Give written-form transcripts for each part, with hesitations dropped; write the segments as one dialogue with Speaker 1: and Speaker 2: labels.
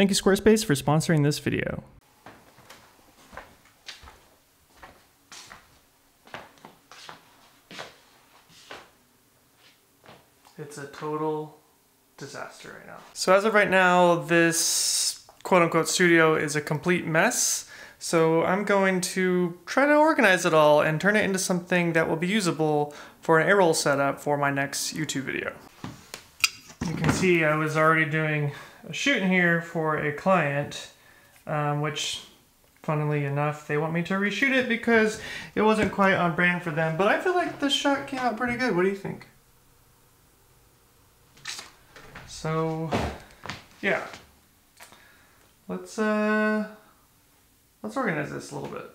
Speaker 1: Thank you Squarespace for sponsoring this video. It's a total disaster right now. So as of right now, this quote-unquote studio is a complete mess. So I'm going to try to organize it all and turn it into something that will be usable for an A-roll setup for my next YouTube video. You can see I was already doing a shoot in here for a client, which funnily enough, they want me to reshoot it because it wasn't quite on brand for them. But I feel like this shot came out pretty good. What do you think? So, yeah. Let's organize this a little bit.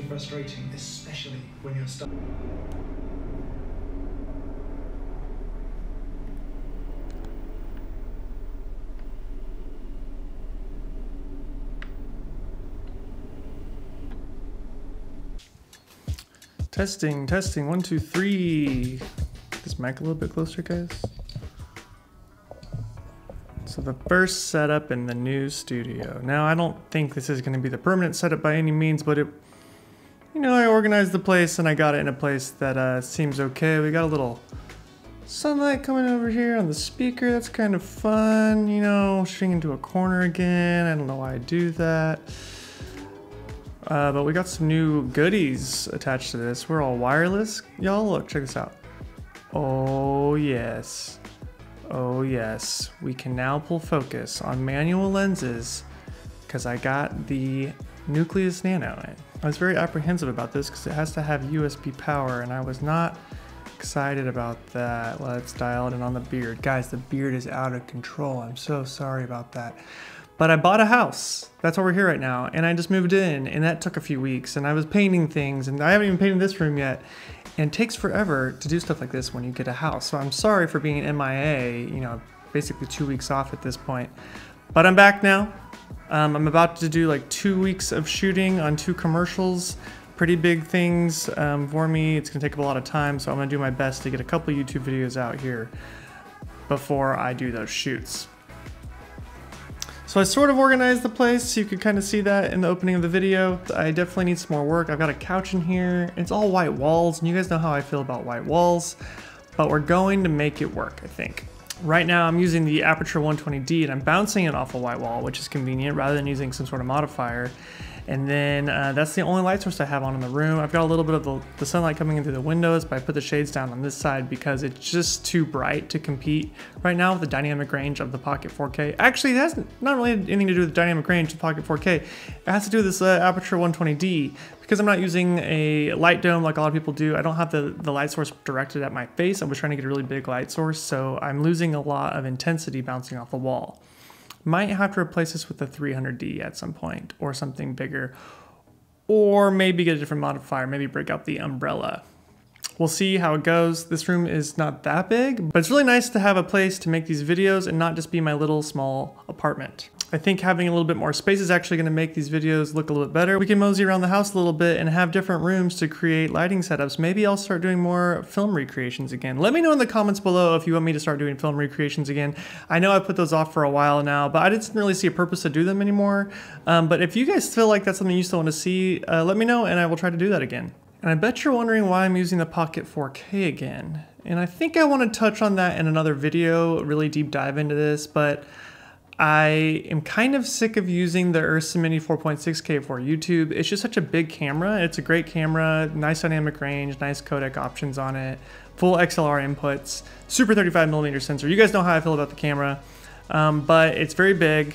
Speaker 2: Frustrating, especially when you're stuck.
Speaker 1: Testing, testing, 1, 2, 3. This mic a little bit closer, guys. So the first setup in the new studio. Now I don't think this is going to be the permanent setup by any means, but I organized the place and I got it in a place that seems okay. We got a little sunlight coming over here on the speaker. That's kind of fun, shooting into a corner again. I don't know why I do that. But we got some new goodies attached to this. We're all wireless. Y'all, look, check this out. Oh yes. Oh yes. We can now pull focus on manual lenses because I got the Nucleus Nano. I was very apprehensive about this because it has to have USB power and I was not excited about that. Let's dial it in on the beard. Guys, the beard is out of control. I'm so sorry about that. But I bought a house. That's why we're here right now. And I just moved in and that took a few weeks and I was painting things and I haven't even painted this room yet. And it takes forever to do stuff like this when you get a house. So I'm sorry for being MIA, basically 2 weeks off at this point. But I'm back now. I'm about to do like 2 weeks of shooting on 2 commercials. Pretty big things for me. It's gonna take up a lot of time, so I'm gonna do my best to get a couple YouTube videos out here. before I do those shoots. So I sort of organized the place so you could kind of see that in the opening of the video. I definitely need some more work. I've got a couch in here. It's all white walls, and you guys know how I feel about white walls, but we're going to make it work, I think. Right now I'm using the Aputure 120D and I'm bouncing it off a white wall, which is convenient rather than using some sort of modifier. And then that's the only light source I have on in the room. I've got a little bit of the sunlight coming in through the windows, but I put the shades down on this side because it's just too bright to compete right now with the dynamic range of the Pocket 4K. Actually, it has not really anything to do with the dynamic range of the Pocket 4K. It has to do with this Aputure 120D. Because I'm not using a light dome like a lot of people do, I don't have the light source directed at my face. I was trying to get a really big light source, so I'm losing a lot of intensity bouncing off the wall. Might have to replace this with the 300D at some point or something bigger, or maybe get a different modifier, maybe break out the umbrella. We'll see how it goes. This room is not that big, but it's really nice to have a place to make these videos and not just be my little small apartment. I think having a little bit more space is actually going to make these videos look a little bit better. We can mosey around the house a little bit and have different rooms to create lighting setups. Maybe I'll start doing more film recreations again. Let me know in the comments below if you want me to start doing film recreations again. I know I put those off for a while now, but I didn't really see a purpose to do them anymore. But if you guys feel like that's something you still want to see, let me know and I will try to do that again. And I bet you're wondering why I'm using the Pocket 4K again. And I think I want to touch on that in another video, really deep dive into this, but I am kind of sick of using the Ursa Mini 4.6K for YouTube. It's just such a big camera. It's a great camera, nice dynamic range, nice codec options on it, full XLR inputs, super 35mm sensor. You guys know how I feel about the camera, but it's very big.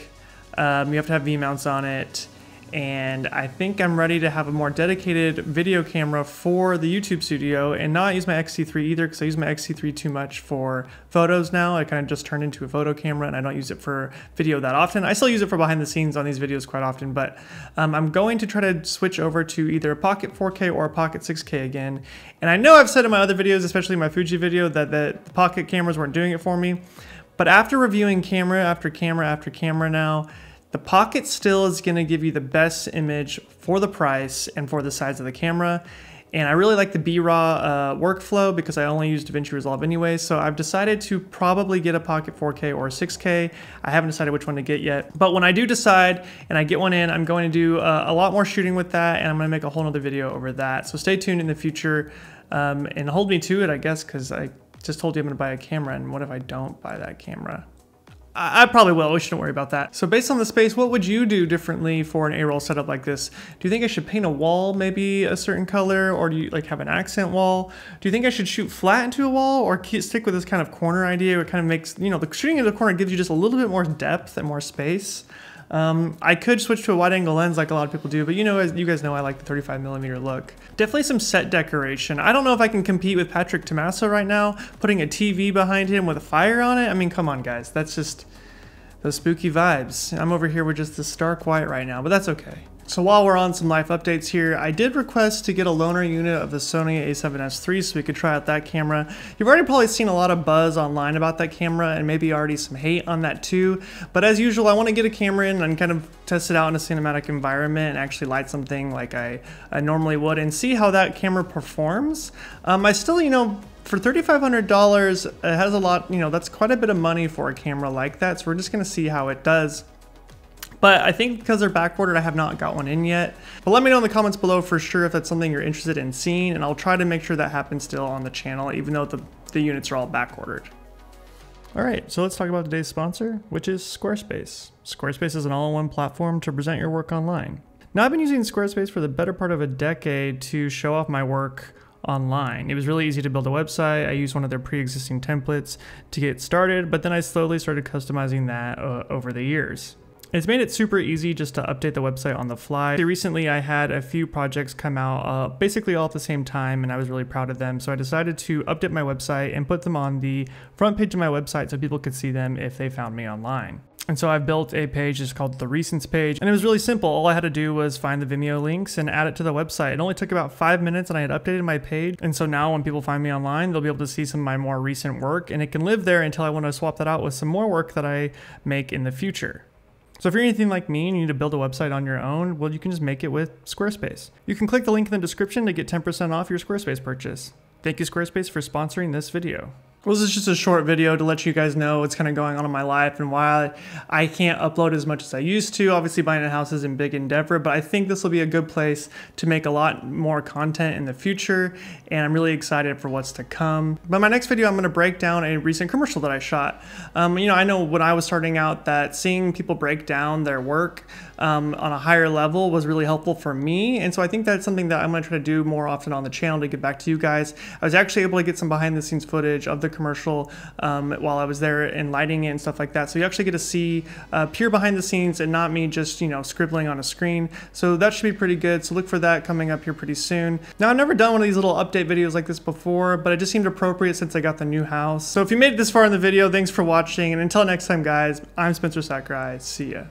Speaker 1: You have to have V-mounts on it. And I think I'm ready to have a more dedicated video camera for the YouTube studio and not use my X-T3 either, because I use my X-T3 too much for photos now. I kind of just turned into a photo camera and I don't use it for video that often. I still use it for behind the scenes on these videos quite often, but I'm going to try to switch over to either a Pocket 4K or a Pocket 6K again. And I know I've said in my other videos, especially my Fuji video, that the Pocket cameras weren't doing it for me. But after reviewing camera after camera after camera now, the Pocket still is going to give you the best image for the price and for the size of the camera. And I really like the B-RAW workflow because I only use DaVinci Resolve anyway. So I've decided to probably get a Pocket 4K or a 6K. I haven't decided which one to get yet. But when I do decide and I get one in, I'm going to do a lot more shooting with that. And I'm going to make a whole nother video over that. So stay tuned in the future and hold me to it, I guess, because I just told you I'm going to buy a camera. And what if I don't buy that camera? I probably will. We shouldn't worry about that. So based on the space, what would you do differently for an A-roll setup like this? Do you think I should paint a wall maybe a certain color, or do you like have an accent wall? Do you think I should shoot flat into a wall, or stick with this kind of corner idea? It kind of makes, you know, the shooting into the corner gives you just a little bit more depth and more space. I could switch to a wide angle lens like a lot of people do, but you know, as you guys know, I like the 35mm look. Definitely some set decoration. I don't know if I can compete with Patrick Tommaso right now, putting a TV behind him with a fire on it. I mean, come on guys, that's just those spooky vibes. I'm over here with just the stark white right now, but that's okay. So while we're on some life updates here, I did request to get a loaner unit of the Sony a7S III so we could try out that camera. You've already probably seen a lot of buzz online about that camera and maybe already some hate on that too. But as usual, I want to get a camera in and kind of test it out in a cinematic environment and actually light something like I normally would and see how that camera performs. I still, you know, for $3,500, it has a lot, you know, that's quite a bit of money for a camera like that. So we're just going to see how it does. But I think because they're backordered, I have not got one in yet. But let me know in the comments below for sure if that's something you're interested in seeing, and I'll try to make sure that happens still on the channel, even though the units are all backordered. All right, so let's talk about today's sponsor, which is Squarespace. Squarespace is an all-in-one platform to present your work online. Now, I've been using Squarespace for the better part of a decade to show off my work online. It was really easy to build a website. I used one of their pre-existing templates to get started, but then I slowly started customizing that over the years. It's made it super easy just to update the website on the fly. Recently, I had a few projects come out basically all at the same time, and I was really proud of them. So I decided to update my website and put them on the front page of my website so people could see them if they found me online. And so I've built a page just called the Recents page, and it was really simple. All I had to do was find the Vimeo links and add it to the website. It only took about 5 minutes and I had updated my page. And so now when people find me online, they'll be able to see some of my more recent work, and it can live there until I want to swap that out with some more work that I make in the future. So if you're anything like me and you need to build a website on your own, well, you can just make it with Squarespace. You can click the link in the description to get 10% off your Squarespace purchase. Thank you, Squarespace, for sponsoring this video. Well, this is just a short video to let you guys know what's kind of going on in my life and why I can't upload as much as I used to. Obviously, buying a house is a big endeavor, but I think this will be a good place to make a lot more content in the future, and I'm really excited for what's to come. But my next video, I'm going to break down a recent commercial that I shot. I know when I was starting out that seeing people break down their work on a higher level was really helpful for me, and so I think that's something that I'm going to try to do more often on the channel to get back to you guys. I was actually able to get some behind the scenes footage of the commercial while I was there and lighting it and stuff like that, so you actually get to see pure behind the scenes and not me just scribbling on a screen. So that should be pretty good, so look for that coming up here pretty soon. Now, I've never done one of these little update videos like this before, but it just seemed appropriate since I got the new house. So if you made it this far in the video, thanks for watching, and until next time guys, I'm Spencer Sakurai. See ya.